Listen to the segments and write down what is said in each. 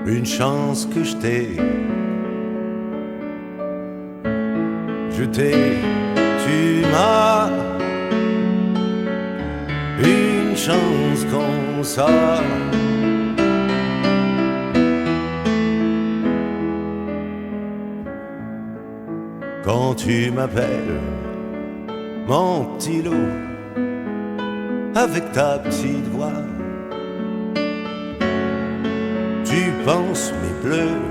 Une chance que je t'ai, tu m'as. Une chance comme ça. Quand tu m'appelles, mon petit loup, avec ta petite voix, tu penses mes bleus,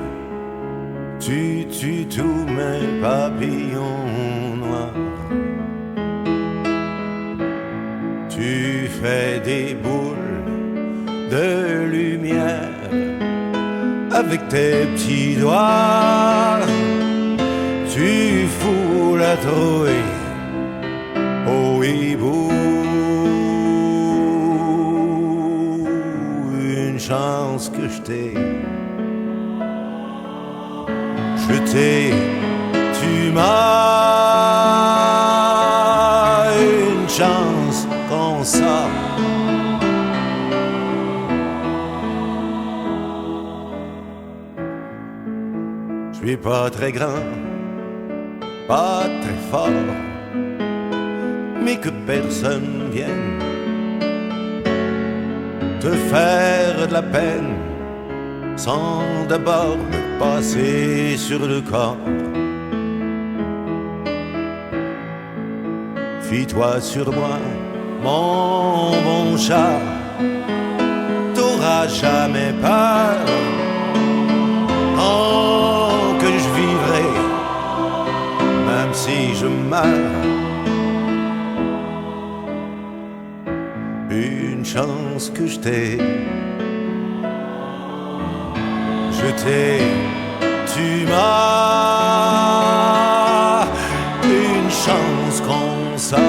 tu tues tous mes papillons noirs. Tu fais des boules de lumière avec tes petits doigts. Tu fous la trouille au hibou. Une chance que je t'ai, tu m'as. Une chance comme ça. Je suis pas très grand, pas très fort, mais que personne vienne te faire de la peine sans d'abord me passer sur le corps. Fie-toi sur moi, mon bon chat, t'auras jamais peur. Tant que je vivrai, même si je meurs, une chance que je t'ai, tu m'as. Une chance comme ça.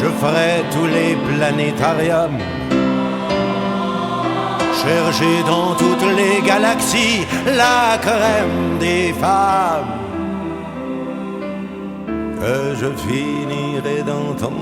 Je ferai tous les planétariums, chercher dans toutes les galaxies la crème des femmes, que je finirai dans ton